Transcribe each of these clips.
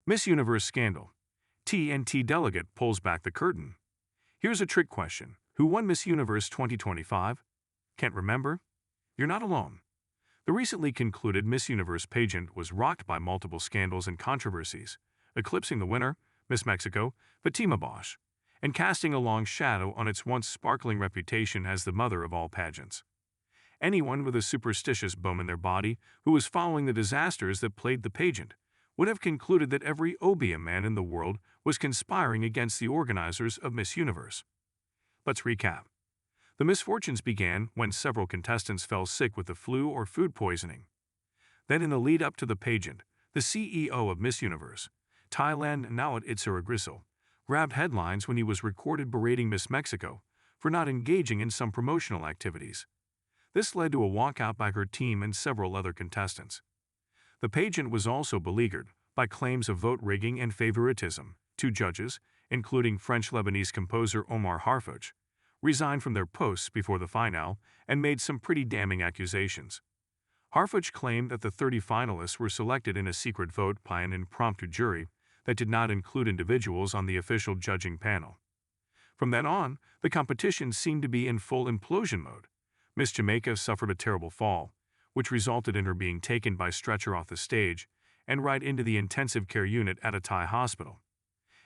Miss Universe scandal. TNT delegate pulls back the curtain. Here's a trick question. Who won Miss Universe 2025? Can't remember? You're not alone. The recently concluded Miss Universe pageant was rocked by multiple scandals and controversies, eclipsing the winner, Miss Mexico, Fatima Bosch, and casting a long shadow on its once sparkling reputation as the mother of all pageants. Anyone with a superstitious bone in their body who was following the disasters that plagued the pageant would have concluded that every obeah man in the world was conspiring against the organizers of Miss Universe. Let's recap. The misfortunes began when several contestants fell sick with the flu or food poisoning. Then in the lead up to the pageant, the CEO of Miss Universe, Thailand Nawat Itsaragrisil, grabbed headlines when he was recorded berating Miss Mexico for not engaging in some promotional activities. This led to a walkout by her team and several other contestants. The pageant was also beleaguered by claims of vote rigging and favoritism. Two judges, including French-Lebanese composer Omar Harfouch, resigned from their posts before the finale and made some pretty damning accusations. Harfouch claimed that the 30 finalists were selected in a secret vote by an impromptu jury that did not include individuals on the official judging panel. From then on, the competition seemed to be in full implosion mode. Miss Jamaica suffered a terrible fall, which resulted in her being taken by stretcher off the stage and right into the intensive care unit at a Thai hospital.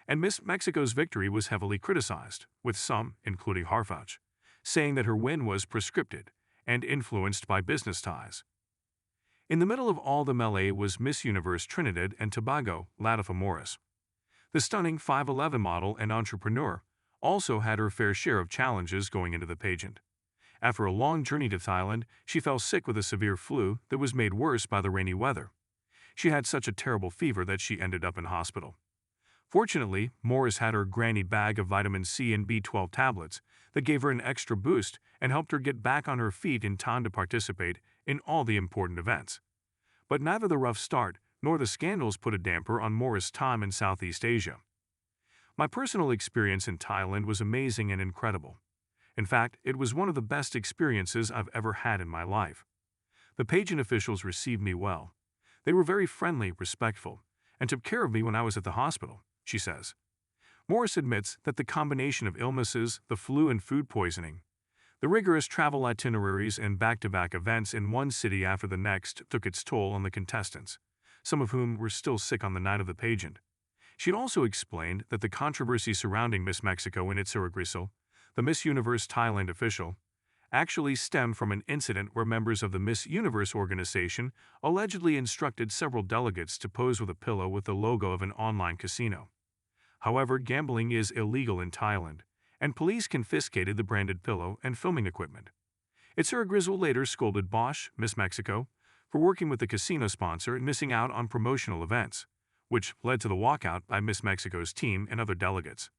And Miss Mexico's victory was heavily criticized, with some, including Harfouch, saying that her win was prescripted and influenced by business ties. In the middle of all the melee was Miss Universe Trinidad and Tobago, Latifa Morris. The stunning 5'11" model and entrepreneur also had her fair share of challenges going into the pageant. After a long journey to Thailand, she fell sick with a severe flu that was made worse by the rainy weather. She had such a terrible fever that she ended up in hospital. Fortunately, Morris had her granny bag of vitamin C and B12 tablets that gave her an extra boost and helped her get back on her feet in time to participate in all the important events. But neither the rough start nor the scandals put a damper on Morris' time in Southeast Asia. My personal experience in Thailand was amazing and incredible. In fact, it was one of the best experiences I've ever had in my life. The pageant officials received me well. They were very friendly, respectful, and took care of me when I was at the hospital, she says. Morris admits that the combination of illnesses, the flu and food poisoning, the rigorous travel itineraries and back-to-back events in one city after the next took its toll on the contestants, some of whom were still sick on the night of the pageant. She'd also explained that the controversy surrounding Miss Mexico and Itsaragrisil, the Miss Universe Thailand official, actually stemmed from an incident where members of the Miss Universe organization allegedly instructed several delegates to pose with a pillow with the logo of an online casino. However, gambling is illegal in Thailand, and police confiscated the branded pillow and filming equipment. Itsaragrisil later scolded Bosch, Miss Mexico, for working with the casino sponsor and missing out on promotional events, which led to the walkout by Miss Mexico's team and other delegates.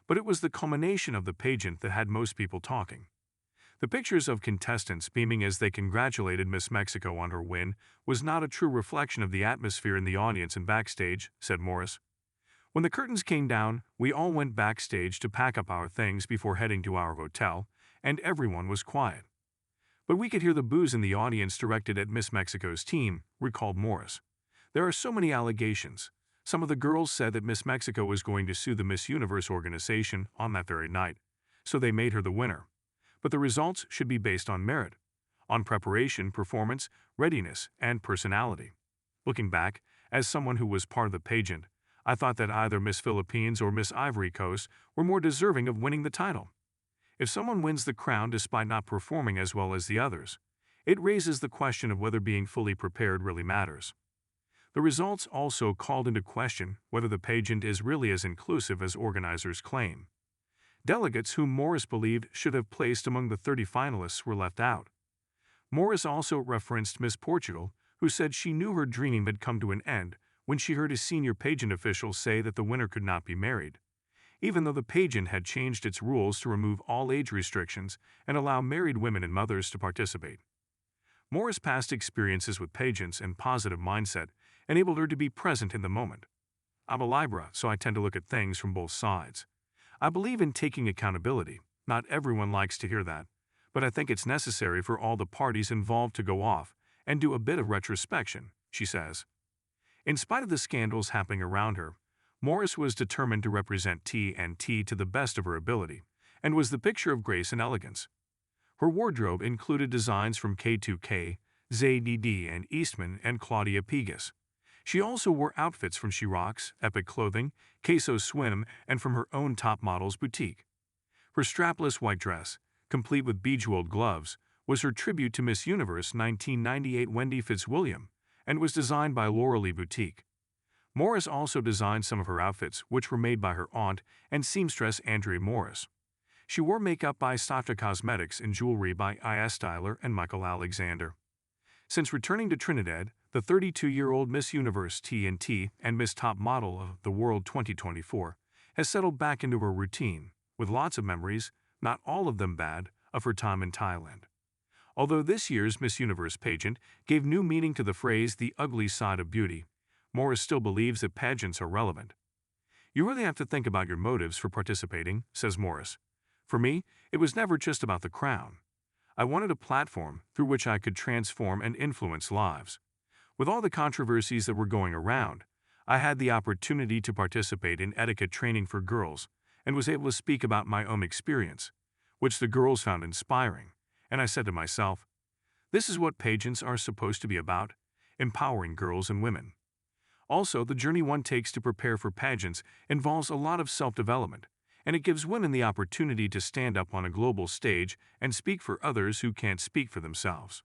But it was the culmination of the pageant that had most people talking. The pictures of contestants beaming as they congratulated Miss Mexico on her win was not a true reflection of the atmosphere in the audience and backstage, said Morris. When the curtains came down, we all went backstage to pack up our things before heading to our hotel, and everyone was quiet. But we could hear the boos in the audience directed at Miss Mexico's team, recalled Morris. There are so many allegations. Some of the girls said that Miss Mexico was going to sue the Miss Universe organization on that very night, so they made her the winner. But the results should be based on merit, on preparation, performance, readiness, and personality. Looking back, as someone who was part of the pageant, I thought that either Miss Philippines or Miss Ivory Coast were more deserving of winning the title. If someone wins the crown despite not performing as well as the others, it raises the question of whether being fully prepared really matters. The results also called into question whether the pageant is really as inclusive as organizers claim. Delegates whom Morris believed should have placed among the 30 finalists were left out. Morris also referenced Miss Portugal, who said she knew her dream had come to an end when she heard a senior pageant official say that the winner could not be married, even though the pageant had changed its rules to remove all age restrictions and allow married women and mothers to participate. Morris' past experiences with pageants and positive mindset enabled her to be present in the moment. I'm a Libra, so I tend to look at things from both sides. I believe in taking accountability. Not everyone likes to hear that, but I think it's necessary for all the parties involved to go off and do a bit of retrospection, she says. In spite of the scandals happening around her, Morris was determined to represent TNT to the best of her ability, and was the picture of grace and elegance. Her wardrobe included designs from K2K, ZDD and Eastman and Claudia Pegas. She also wore outfits from She Rocks, Epic Clothing, Queso Swim, and from her own top models boutique. Her strapless white dress, complete with bejeweled gloves, was her tribute to Miss Universe 1998 Wendy Fitzwilliam, and was designed by Lauralee Boutique. Morris also designed some of her outfits, which were made by her aunt and seamstress Andrea Morris. She wore makeup by Safta Cosmetics and jewelry by I.S. Styler and Michael Alexander. Since returning to Trinidad, the 32-year-old Miss Universe TNT and Miss Top Model of the World 2024 has settled back into her routine, with lots of memories, not all of them bad, of her time in Thailand. Although this year's Miss Universe pageant gave new meaning to the phrase "the ugly side of beauty," Morris still believes that pageants are relevant. "You really have to think about your motives for participating," says Morris. "For me, it was never just about the crown. I wanted a platform through which I could transform and influence lives. With all the controversies that were going around, I had the opportunity to participate in etiquette training for girls and was able to speak about my own experience, which the girls found inspiring, and I said to myself, this is what pageants are supposed to be about, empowering girls and women." Also, the journey one takes to prepare for pageants involves a lot of self-development, and it gives women the opportunity to stand up on a global stage and speak for others who can't speak for themselves.